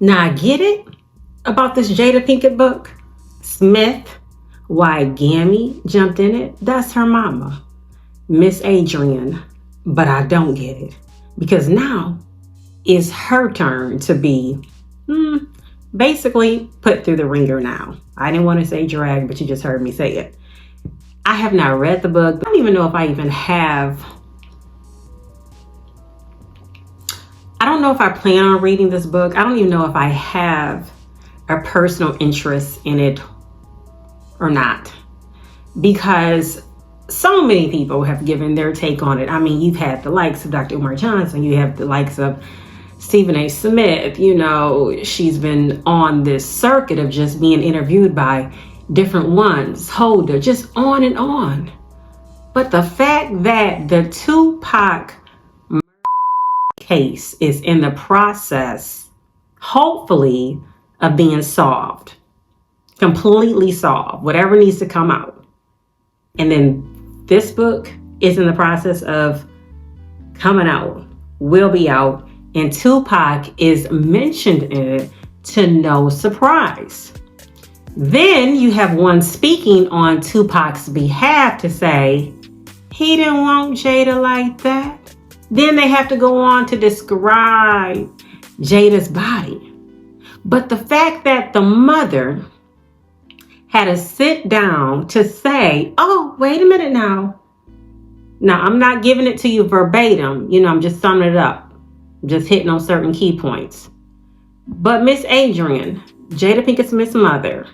Now I get it about this Jada Pinkett book. Smith, why Gammy jumped in it, that's her mama, Miss Adrian. But I don't get it because now it's her turn to be basically put through the ringer now. I didn't want to say drag, but you just heard me say it. I have not read the book. I don't even know if I even have. I don't know if I plan on reading this book. I don't even know if I have a personal interest in it or not, because so many people have given their take on it. I mean, you've had the likes of Dr. Umar Johnson, you have the likes of Stephen A. Smith. You know, she's been on this circuit of just being interviewed by different ones, Holder, just on and on. But the fact that the Tupac case is in the process, hopefully, of being solved, completely solved, whatever needs to come out. And then this book is in the process of coming out, will be out, and Tupac is mentioned in it to no surprise. Then you have one speaking on Tupac's behalf to say, he didn't want Jada like that. Then they have to go on to describe Jada's body. But the fact that the mother had to sit down to say, oh, wait a minute now. Now, I'm not giving it to you verbatim. You know, I'm just summing it up. Just hitting on certain key points. But Miss Adrian, Jada Pinkett Smith's mother,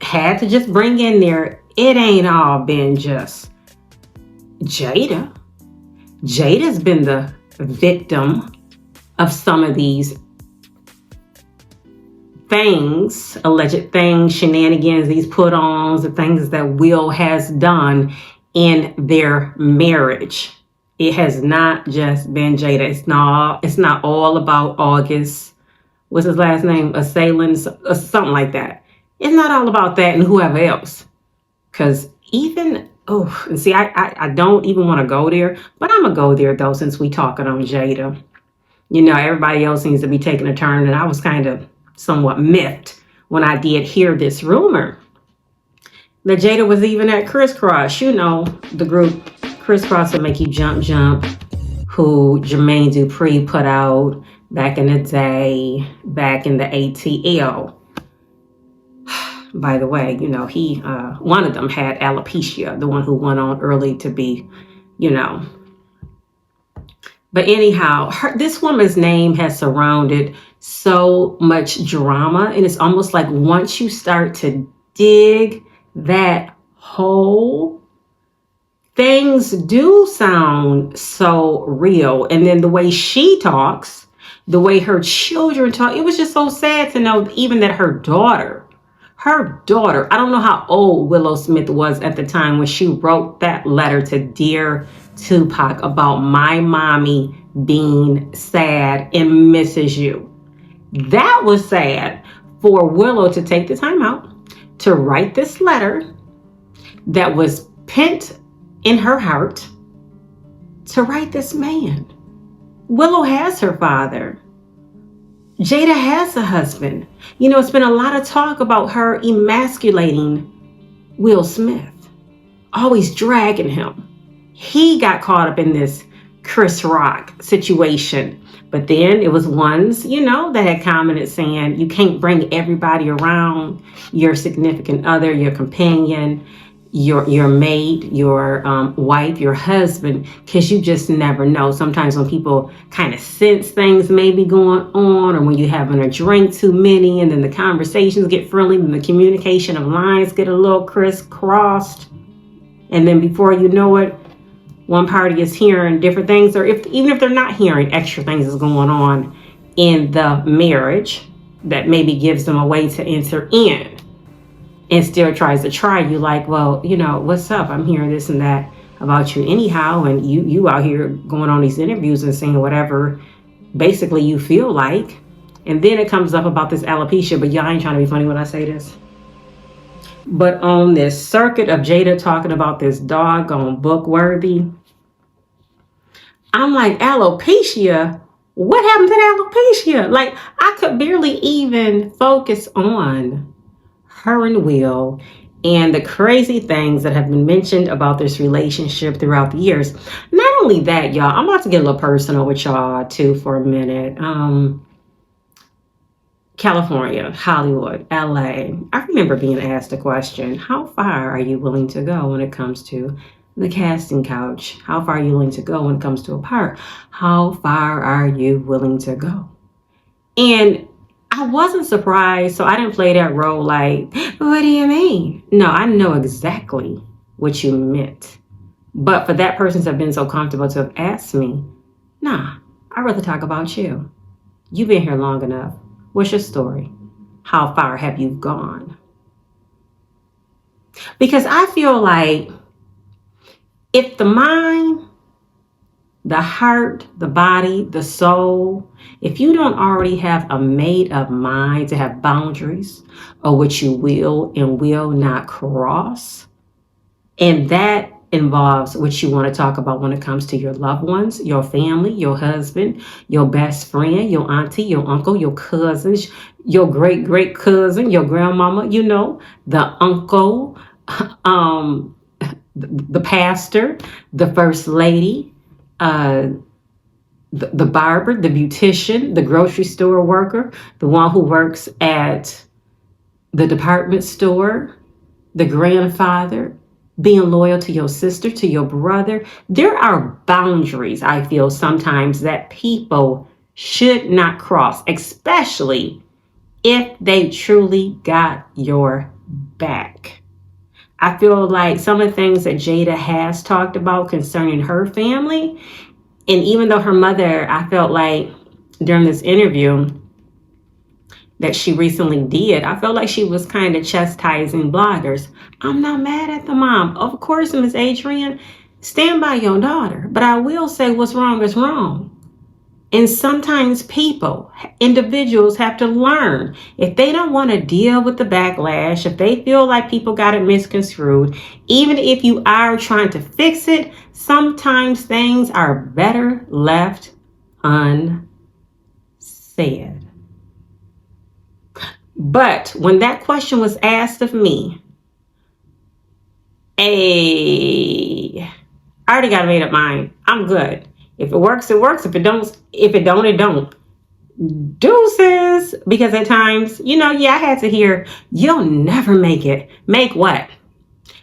had to just bring in there, it ain't all been just Jada. Jada's been the victim of some of these things, alleged things, shenanigans, these put-ons, the things that Will has done in their marriage. It has not just been Jada. It's not all about August. What's his last name? Assailants, something like that. It's not all about that and whoever else. Because even, and see, I don't even want to go there, but I'm going to go there, though, since we talking on Jada. You know, everybody else seems to be taking a turn, and I was kind of somewhat miffed when I did hear this rumor that Jada was even at Crisscross. You know, the group Crisscross Will Make You Jump, who Jermaine Dupri put out back in the day, back in the ATL. By the way, you know, one of them had alopecia, the one who went on early to be, you know. But anyhow, this woman's name has surrounded so much drama. And it's almost like once you start to dig that hole, things do sound so real. And then the way she talks, the way her children talk, it was just so sad to know even that her daughter, I don't know how old Willow Smith was at the time when she wrote that letter to Dear Tupac about my mommy being sad and misses you. That was sad for Willow to take the time out to write this letter that was pent in her heart to write this man. Willow has her father. Jada has a husband. You know, it's been a lot of talk about her emasculating Will Smith, always dragging him. He got caught up in this Chris Rock situation. But then it was ones, you know, that had commented saying you can't bring everybody around, your significant other, your companion, your mate, your wife, your husband, because you just never know. Sometimes when people kind of sense things may be going on, or when you're having a drink too many and then the conversations get friendly and the communication of lines get a little crisscrossed. And then before you know it, one party is hearing different things, or even if they're not hearing, extra things is going on in the marriage that maybe gives them a way to enter in. And still tries to try you like, well, you know, what's up? I'm hearing this and that about you anyhow. And you out here going on these interviews and saying whatever basically you feel like. And then it comes up about this alopecia. But y'all ain't trying to be funny when I say this. But on this circuit of Jada talking about this doggone book worthy, I'm like, alopecia? What happened to the alopecia? Like, I could barely even focus on her and Will and the crazy things that have been mentioned about this relationship throughout the years. Not only that, y'all, I'm about to get a little personal with y'all too for a minute. California, Hollywood, LA. I remember being asked a question, how far are you willing to go when it comes to the casting couch? How far are you willing to go when it comes to a part? How far are you willing to go? And I wasn't surprised, so I didn't play that role like, what do you mean? No, I know exactly what you meant. But for that person to have been so comfortable to have asked me, nah, I'd rather talk about you. You've been here long enough. What's your story? How far have you gone? Because I feel like if the mind, the heart, the body, the soul, if you don't already have a made up mind to have boundaries or what you will and will not cross, and that involves what you want to talk about when it comes to your loved ones, your family, your husband, your best friend, your auntie, your uncle, your cousins, your great cousin, your grandmama, you know, the uncle, the pastor, the first lady, the barber, the beautician, the grocery store worker, the one who works at the department store, the grandfather, being loyal to your sister, to your brother. There are boundaries, I feel, sometimes that people should not cross, especially if they truly got your back. I feel like some of the things that Jada has talked about concerning her family, and even though her mother, I felt like during this interview that she recently did, I felt like she was kind of chastising bloggers. I'm not mad at the mom. Of course, Miss Adrian, stand by your daughter. But I will say what's wrong is wrong. And sometimes people, individuals have to learn. If they don't want to deal with the backlash, if they feel like people got it misconstrued, even if you are trying to fix it, sometimes things are better left unsaid. But when that question was asked of me, I already got a made up mind. I'm good. If it works, it works. If it don't, it don't. Deuces. Because at times, I had to hear, you'll never make it. Make what?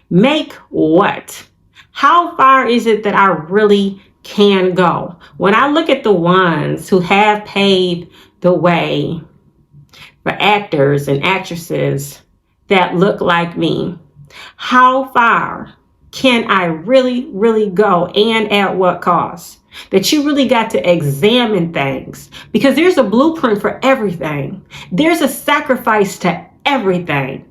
Make what? How far is it that I really can go? When I look at the ones who have paved the way for actors and actresses that look like me, how far can I really, really go, and at what cost? That you really got to examine things, because there's a blueprint for everything. There's a sacrifice to everything.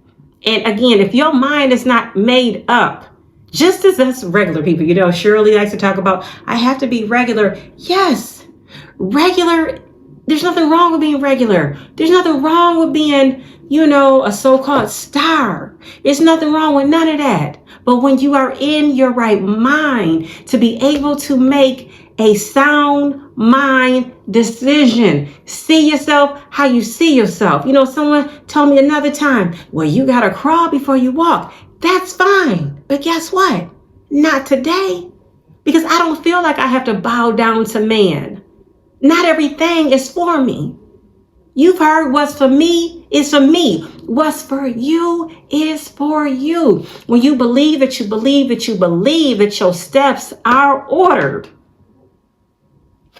And again, if your mind is not made up, just as us regular people, Shirley likes to talk about, I have to be regular. Yes, regular. There's nothing wrong with being regular. There's nothing wrong with being, a so-called star. There's nothing wrong with none of that. But when you are in your right mind to be able to make a sound mind decision, see yourself how you see yourself. Someone told me another time, well, you got to crawl before you walk. That's fine. But guess what? Not today. Because I don't feel like I have to bow down to man. Not everything is for me. You've heard what's for me is for me. What's for you is for you. When you believe that you believe that you believe that your steps are ordered,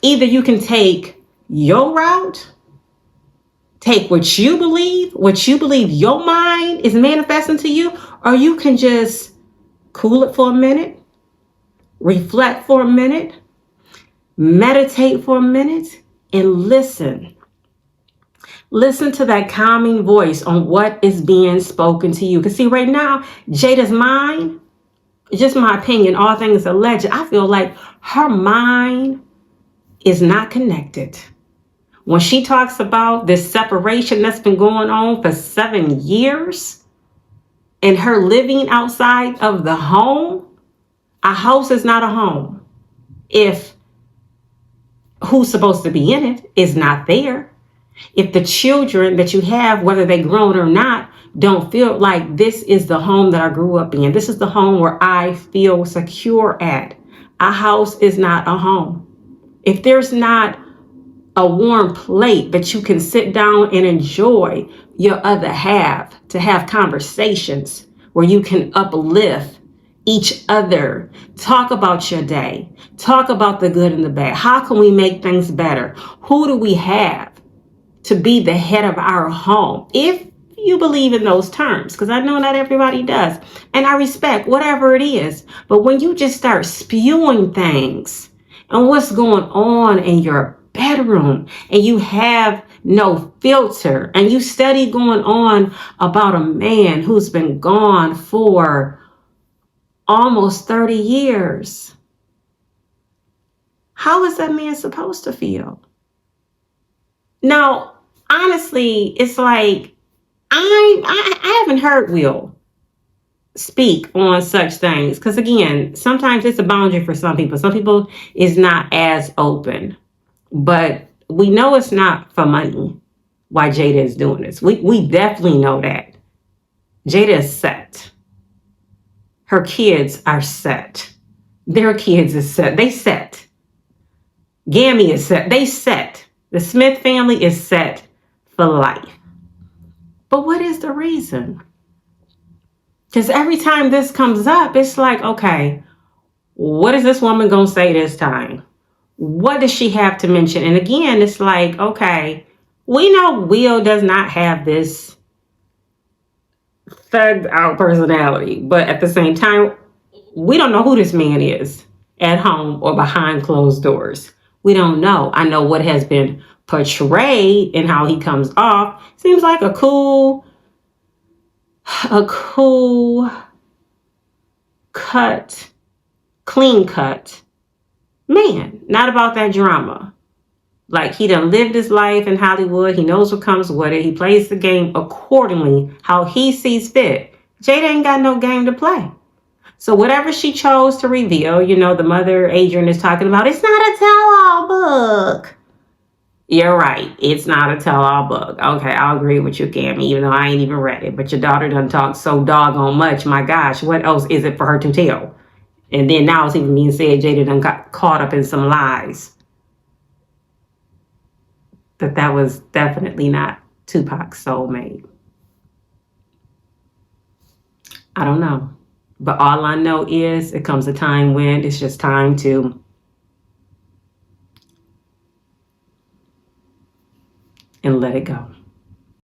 either you can take your route, take what you believe your mind is manifesting to you, or you can just cool it for a minute, reflect for a minute, meditate for a minute, and listen. Listen to that calming voice on what is being spoken to you. Because see, right now, Jada's mind, just my opinion, all things alleged, I feel like her mind is not connected. When she talks about this separation that's been going on for 7 years and her living outside of the home, a house is not a home. If who's supposed to be in it is not there, if the children that you have, whether they grown or not, don't feel like this is the home that I grew up in, this is the home where I feel secure at, a house is not a home. If there's not a warm plate that you can sit down and enjoy your other half, to have conversations where you can uplift each other, talk about your day, talk about the good and the bad. How can we make things better? Who do we have to be the head of our home? If you believe in those terms, because I know not everybody does. And I respect whatever it is. But when you just start spewing things and what's going on in your bedroom, and you have no filter, and you study going on about a man who's been gone for almost 30 years, how is that man supposed to feel? Now, honestly, it's like, I haven't heard Will speak on such things. Because again, sometimes it's a boundary for some people. Some people is not as open. But we know it's not for money why Jada is doing this. We definitely know that. Jada is set. Her kids are set. Their kids is set. They set. Gammy is set. They set. The Smith family is set for life. But what is the reason? Because every time this comes up, it's like, okay, what is this woman going to say this time? What does she have to mention? And again, it's like, okay, we know Will does not have this thugged out personality. But at the same time, we don't know who this man is at home or behind closed doors. We don't know. I know what has been portrayed and how he comes off. Seems like a cool cut, clean cut man. Not about that drama. Like, he done lived his life in Hollywood. He knows what comes with it. He plays the game accordingly, how he sees fit. Jada ain't got no game to play. So whatever she chose to reveal, you know, the mother Adrian is talking about, it's not a tell-all book. You're right. It's not a tell-all book. Okay, I'll agree with you, Gammy, even though I ain't even read it. But your daughter done talk so doggone much. My gosh, what else is it for her to tell? And then now it's even being said Jada done got caught up in some lies. That was definitely not Tupac's soulmate. I don't know. But all I know is it comes a time when it's just time to and let it go.